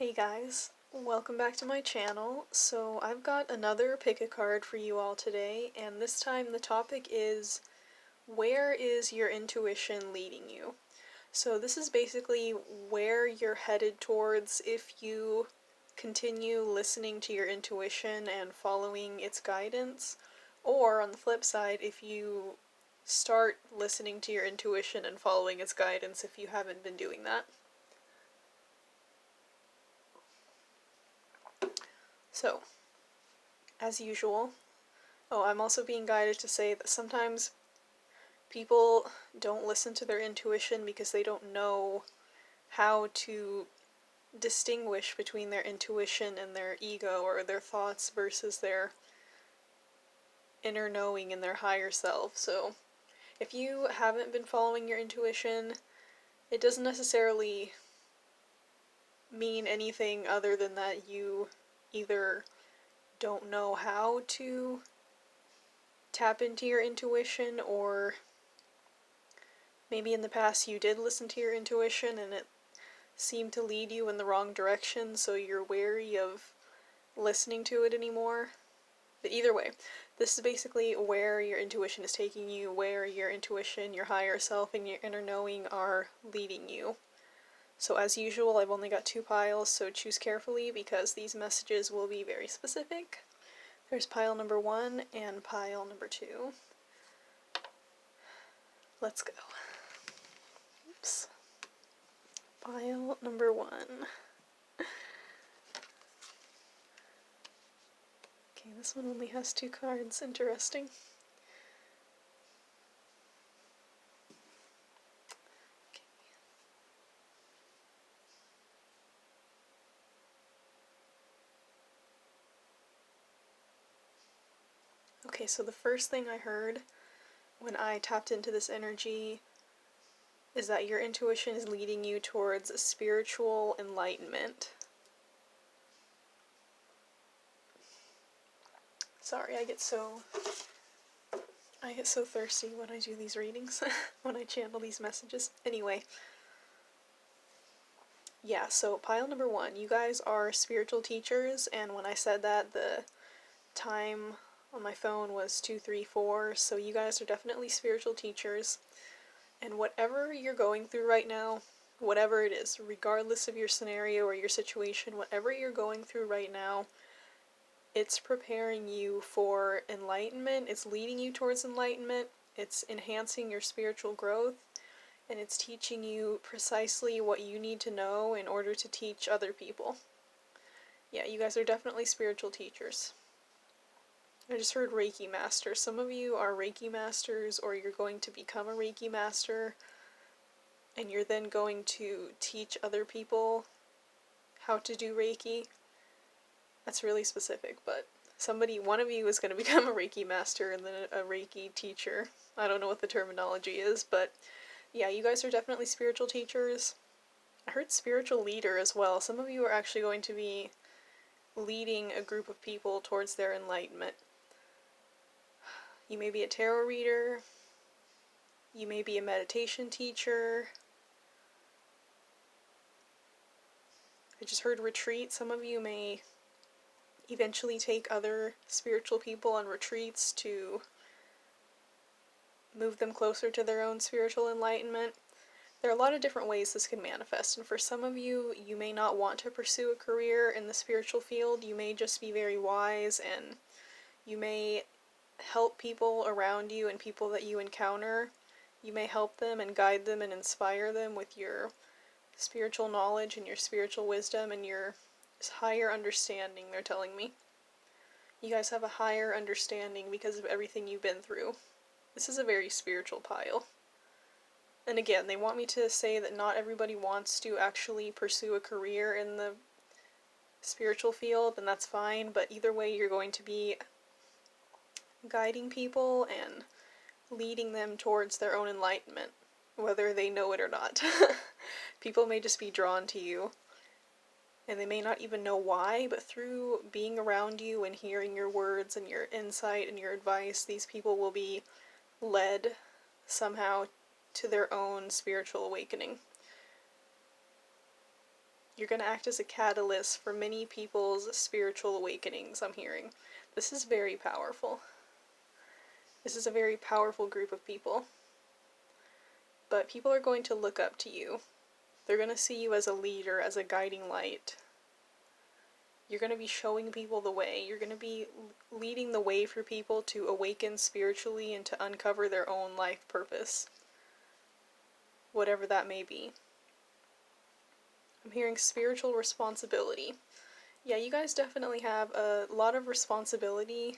Hey guys, welcome back to my channel. So I've got another pick a card for you all today, and this time the topic is, where is your intuition leading you? So this is basically where you're headed towards if you continue listening to your intuition and following its guidance, or on the flip side, if you start listening to your intuition and following its guidance if you haven't been doing that. So, as usual, I'm also being guided to say that sometimes people don't listen to their intuition because they don't know how to distinguish between their intuition and their ego or their thoughts versus their inner knowing and their higher self. So, if you haven't been following your intuition, it doesn't necessarily mean anything other than that you either don't know how to tap into your intuition, or maybe in the past you did listen to your intuition and it seemed to lead you in the wrong direction, so you're wary of listening to it anymore. But either way, this is basically where your intuition is taking you, where your intuition, your higher self, and your inner knowing are leading you. So as usual, I've only got 2 piles, so choose carefully because these messages will be very specific. There's pile number 1 and pile number 2. Let's go. Oops. Pile number 1. Okay, this one only has 2 cards. Interesting. Okay, so the first thing I heard when I tapped into this energy is that your intuition is leading you towards spiritual enlightenment. Sorry, I get so thirsty when I do these readings, when I channel these messages. Anyway, yeah, so pile number 1, you guys are spiritual teachers, and when I said that, the time on my phone was 234, so you guys are definitely spiritual teachers, and whatever you're going through right now, whatever it is, regardless of your scenario or your situation, whatever you're going through right now, it's preparing you for enlightenment, it's leading you towards enlightenment, it's enhancing your spiritual growth, and it's teaching you precisely what you need to know in order to teach other people. Yeah, you guys are definitely spiritual teachers. I just heard Reiki Master. Some of you are Reiki Masters, or you're going to become a Reiki Master, and you're then going to teach other people how to do Reiki. That's really specific, but one of you is going to become a Reiki Master and then a Reiki teacher. I don't know what the terminology is, but yeah, you guys are definitely spiritual teachers. I heard spiritual leader as well. Some of you are actually going to be leading a group of people towards their enlightenment. You may be a tarot reader. You may be a meditation teacher. I just heard retreat. Some of you may eventually take other spiritual people on retreats to move them closer to their own spiritual enlightenment. There are a lot of different ways this can manifest, and for some of you, you may not want to pursue a career in the spiritual field. You may just be very wise, and you may help people around you and people that you encounter. You may help them and guide them and inspire them with your spiritual knowledge and your spiritual wisdom and your higher understanding, they're telling me. You guys have a higher understanding because of everything you've been through. This is a very spiritual pile. And again, they want me to say that not everybody wants to actually pursue a career in the spiritual field, and that's fine, but either way you're going to be guiding people and leading them towards their own enlightenment, whether they know it or not. People may just be drawn to you, and they may not even know why, but through being around you and hearing your words and your insight and your advice, these people will be led somehow to their own spiritual awakening. You're going to act as a catalyst for many people's spiritual awakenings, I'm hearing. This is very powerful. This is a very powerful group of people. But people are going to look up to you. They're going to see you as a leader, as a guiding light. You're going to be showing people the way. You're going to be leading the way for people to awaken spiritually and to uncover their own life purpose. Whatever that may be. I'm hearing spiritual responsibility. Yeah, you guys definitely have a lot of responsibility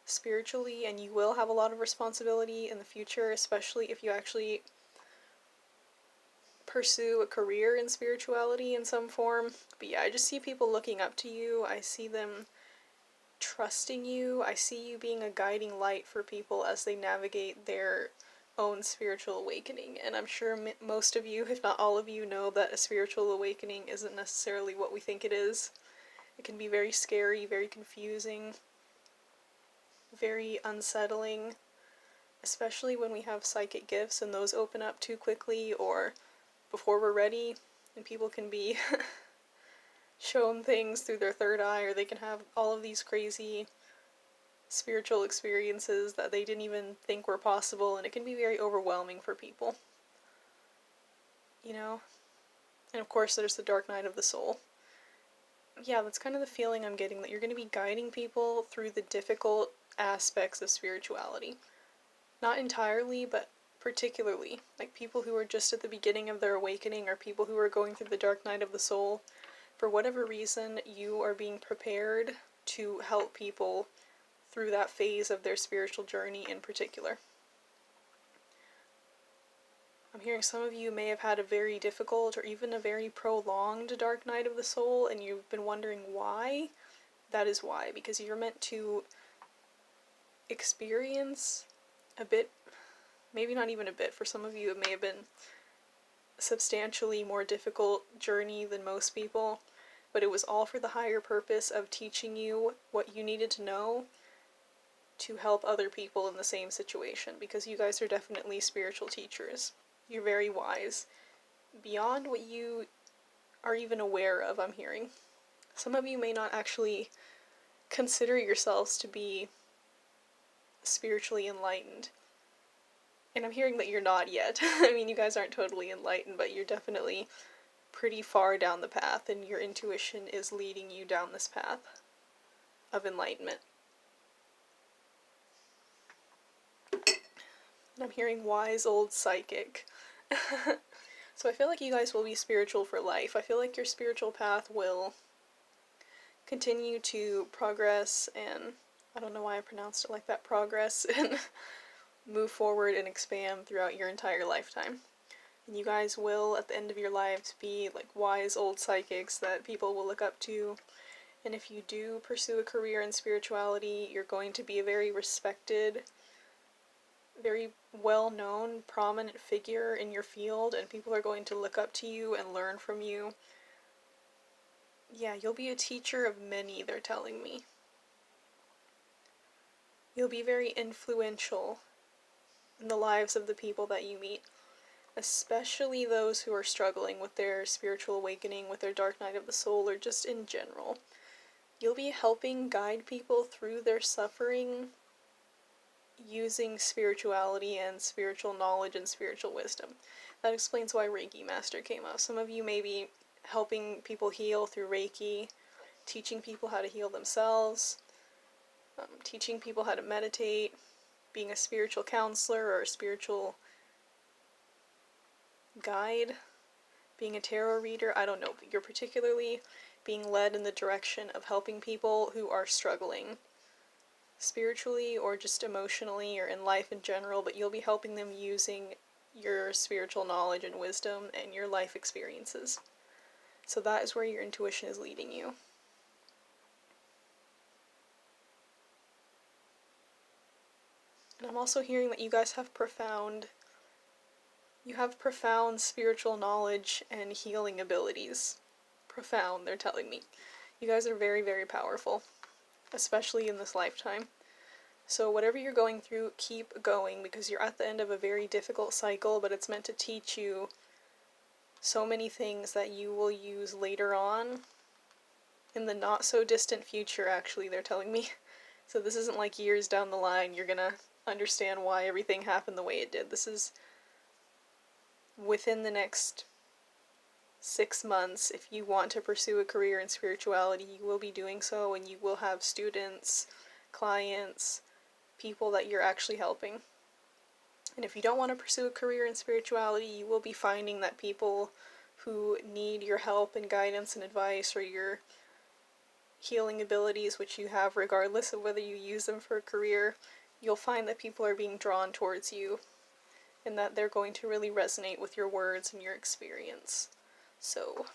spiritually, and you will have a lot of responsibility in the future, especially if you actually pursue a career in spirituality in some form. But yeah, I just see people looking up to you. I see them trusting you. I see you being a guiding light for people as they navigate their own spiritual awakening. And I'm sure most of you, if not all of you, know that a spiritual awakening isn't necessarily what we think it is. It can be very scary, very confusing, very unsettling, especially when we have psychic gifts and those open up too quickly or before we're ready, and people can be shown things through their third eye, or they can have all of these crazy spiritual experiences that they didn't even think were possible, and it can be very overwhelming for people. You know? And of course there's the dark night of the soul. Yeah, that's kind of the feeling I'm getting, that you're going to be guiding people through the difficult aspects of spirituality. Not entirely, but particularly. Like people who are just at the beginning of their awakening, or people who are going through the dark night of the soul. For whatever reason, you are being prepared to help people through that phase of their spiritual journey in particular. I'm hearing some of you may have had a very difficult or even a very prolonged dark night of the soul, and you've been wondering why. That is why, because you're meant to experience a bit, maybe not even a bit, for some of you it may have been a substantially more difficult journey than most people, but it was all for the higher purpose of teaching you what you needed to know to help other people in the same situation, because you guys are definitely spiritual teachers. You're very wise, beyond what you are even aware of, I'm hearing. Some of you may not actually consider yourselves to be spiritually enlightened. And I'm hearing that you're not yet. I mean, you guys aren't totally enlightened, but you're definitely pretty far down the path, and your intuition is leading you down this path of enlightenment. And I'm hearing wise old psychic. So I feel like you guys will be spiritual for life. I feel like your spiritual path will continue to progress, and I don't know why I pronounced it like that, progress, and move forward and expand throughout your entire lifetime. And you guys will, at the end of your lives, be like wise old psychics that people will look up to. And if you do pursue a career in spirituality, you're going to be a very respected, very well-known, prominent figure in your field, and people are going to look up to you and learn from you. Yeah, you'll be a teacher of many, they're telling me. You'll be very influential in the lives of the people that you meet, especially those who are struggling with their spiritual awakening, with their dark night of the soul, or just in general. You'll be helping guide people through their suffering using spirituality and spiritual knowledge and spiritual wisdom. That explains why Reiki Master came up. Some of you may be helping people heal through Reiki, teaching people how to heal themselves, teaching people how to meditate, being a spiritual counselor or a spiritual guide, being a tarot reader, I don't know, but you're particularly being led in the direction of helping people who are struggling spiritually or just emotionally or in life in general, but you'll be helping them using your spiritual knowledge and wisdom and your life experiences. So that is where your intuition is leading you. And I'm also hearing that you guys have profound spiritual knowledge and healing abilities. Profound, they're telling me. You guys are very, very powerful, especially in this lifetime. So whatever you're going through, keep going, because you're at the end of a very difficult cycle, but it's meant to teach you so many things that you will use later on in the not so distant future, actually, they're telling me. So this isn't like years down the line you're gonna understand why everything happened the way it did. This is within the next 6 months. If you want to pursue a career in spirituality, you will be doing so, and you will have students, clients, people that you're actually helping. And if you don't want to pursue a career in spirituality, you will be finding that people who need your help and guidance and advice, or your healing abilities, which you have regardless of whether you use them for a career, you'll find that people are being drawn towards you, and that they're going to really resonate with your words and your experience. So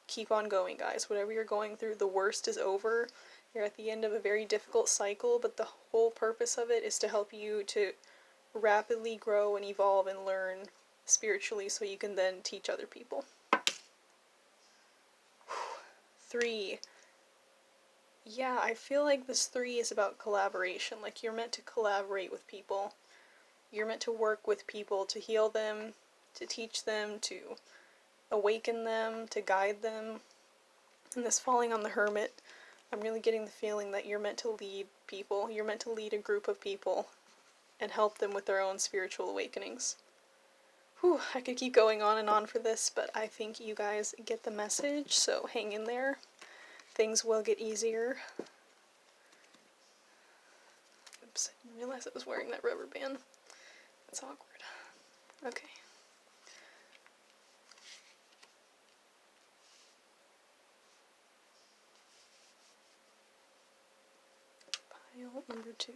keep on going, guys. Whatever you're going through, the worst is over. You're at the end of a very difficult cycle, but the whole purpose of it is to help you to rapidly grow and evolve and learn spiritually, so you can then teach other people. 3. Yeah, I feel like this 3 is about collaboration. Like, you're meant to collaborate with people. You're meant to work with people to heal them, to teach them, to awaken them, to guide them. And this falling on the Hermit, I'm really getting the feeling that you're meant to lead people. You're meant to lead a group of people and help them with their own spiritual awakenings. Whew, I could keep going on and on for this, but I think you guys get the message, so hang in there. Things will get easier. Oops, I didn't realize I was wearing that rubber band. That's awkward. Okay. Pile number 2.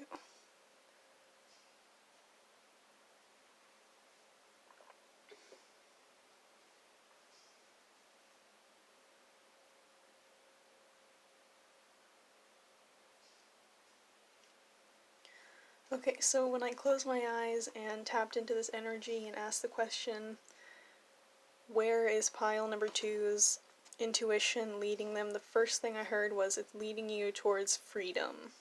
Okay, so when I closed my eyes and tapped into this energy and asked the question, where is pile number 2's intuition leading them, the first thing I heard was, it's leading you towards freedom.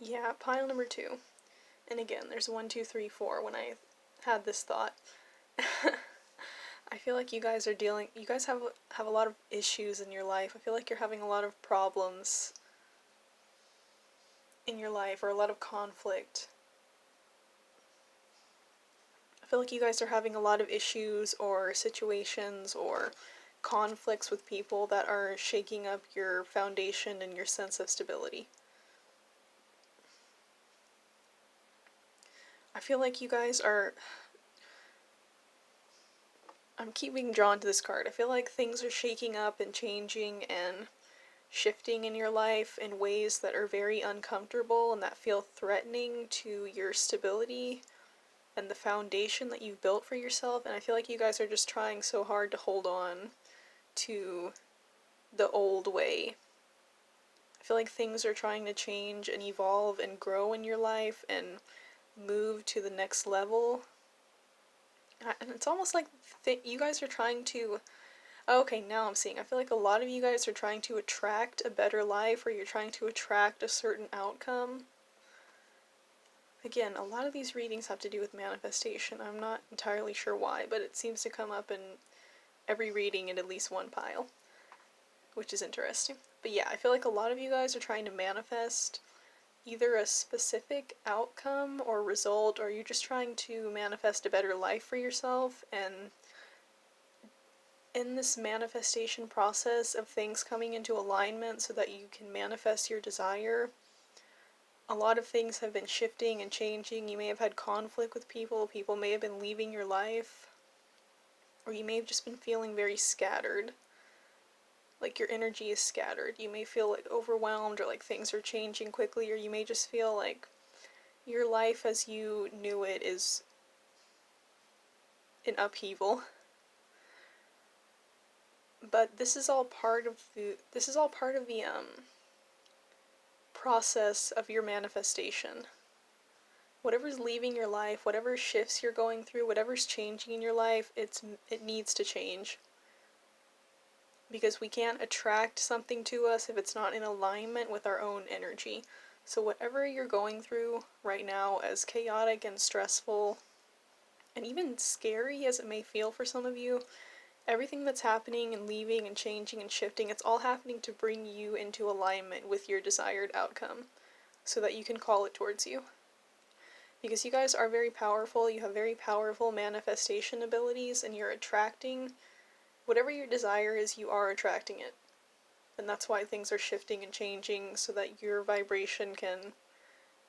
Yeah, pile number 2. And again, there's 1, 2, 3, 4 when I had this thought. I feel like you guys have a lot of issues in your life. I feel like you're having a lot of problems in your life, or a lot of conflict. I feel like you guys are having a lot of issues or situations or conflicts with people that are shaking up your foundation and your sense of stability. I feel like you guys are... I'm keeping drawn to this card. I feel like things are shaking up and changing and shifting in your life in ways that are very uncomfortable and that feel threatening to your stability and the foundation that you've built for yourself. And I feel like you guys are just trying so hard to hold on to the old way. I feel like things are trying to change and evolve and grow in your life and move to the next level. And it's almost like you guys are trying to... Okay, now I'm seeing. I feel like a lot of you guys are trying to attract a better life, or you're trying to attract a certain outcome. Again, a lot of these readings have to do with manifestation. I'm not entirely sure why, but it seems to come up in every reading in at least one pile, which is interesting. But yeah, I feel like a lot of you guys are trying to manifest either a specific outcome or result, or you're just trying to manifest a better life for yourself. And in this manifestation process of things coming into alignment so that you can manifest your desire, a lot of things have been shifting and changing. You may have had conflict with people. People may have been leaving your life. Or you may have just been feeling very scattered. Like your energy is scattered. You may feel like overwhelmed, or like things are changing quickly, or you may just feel like your life as you knew it is in upheaval. But this is all part of the process of your manifestation. Whatever's leaving your life, whatever shifts you're going through, whatever's changing in your life, it needs to change. because we can't attract something to us if it's not in alignment with our own energy. So whatever you're going through right now, as chaotic and stressful and even scary as it may feel for some of you, everything that's happening and leaving and changing and shifting, it's all happening to bring you into alignment with your desired outcome so that you can call it towards you. Because you guys are very powerful, you have very powerful manifestation abilities, and you're attracting whatever your desire is, you are attracting it. And that's why things are shifting and changing, so that your vibration can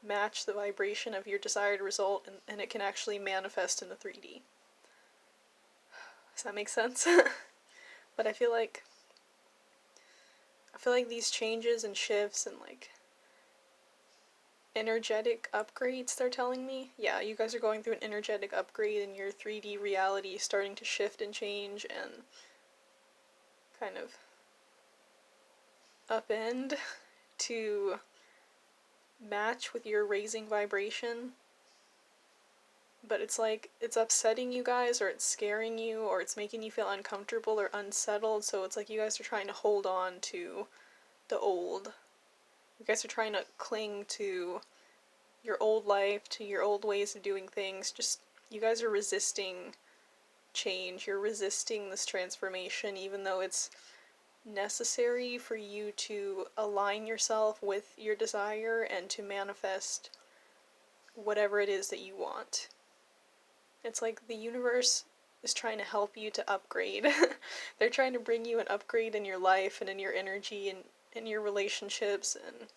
match the vibration of your desired result, and it can actually manifest in the 3D. Does that make sense? But I feel like these changes and shifts and like energetic upgrades, they're telling me. Yeah, you guys are going through an energetic upgrade, and your 3D reality is starting to shift and change and kind of upend to match with your raising vibration. But it's like, it's upsetting you guys, or it's scaring you, or it's making you feel uncomfortable or unsettled, so it's like you guys are trying to hold on to the old. You guys are trying to cling to your old life, to your old ways of doing things. Just, you guys are resisting change. You're resisting this transformation, even though it's necessary for you to align yourself with your desire and to manifest whatever it is that you want. It's like the universe is trying to help you to upgrade. They're trying to bring you an upgrade in your life and in your energy and in your relationships, and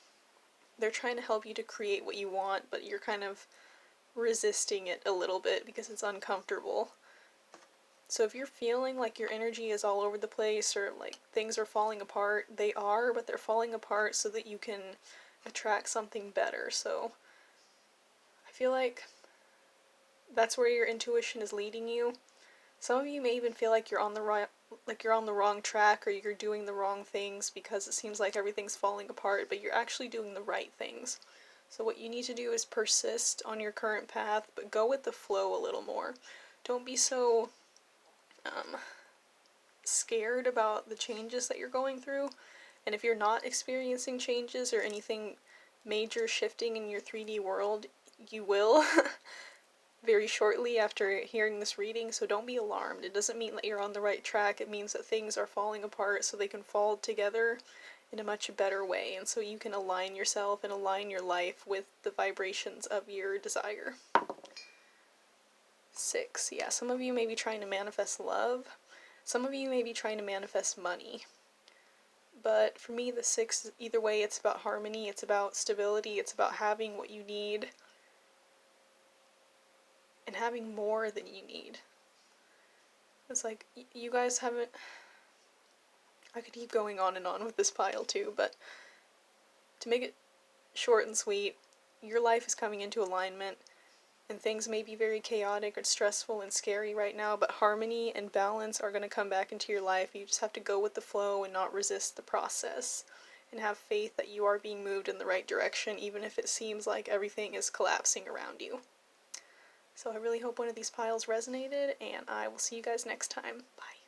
they're trying to help you to create what you want, but you're kind of resisting it a little bit because it's uncomfortable. So if you're feeling like your energy is all over the place, or like things are falling apart, they are, but they're falling apart so that you can attract something better. So I feel like that's where your intuition is leading you. Some of you may even feel like you're on the wrong track, or you're doing the wrong things because it seems like everything's falling apart, but you're actually doing the right things. So what you need to do is persist on your current path, but go with the flow a little more. Don't be so scared about the changes that you're going through. And if you're not experiencing changes or anything major shifting in your 3D world, you will very shortly after hearing this reading, so don't be alarmed. It doesn't mean that you're on the right track. It means that things are falling apart so they can fall together in a much better way, and so you can align yourself and align your life with the vibrations of your desire. 6. Yeah, some of you may be trying to manifest love. Some of you may be trying to manifest money. But for me, the 6, either way, it's about harmony, it's about stability, it's about having what you need and having more than you need. It's like, you guys haven't... I could keep going on and on with this pile too, but to make it short and sweet, your life is coming into alignment, and things may be very chaotic or stressful and scary right now, but harmony and balance are going to come back into your life. You just have to go with the flow and not resist the process, and have faith that you are being moved in the right direction, even if it seems like everything is collapsing around you. So I really hope one of these piles resonated, and I will see you guys next time. Bye.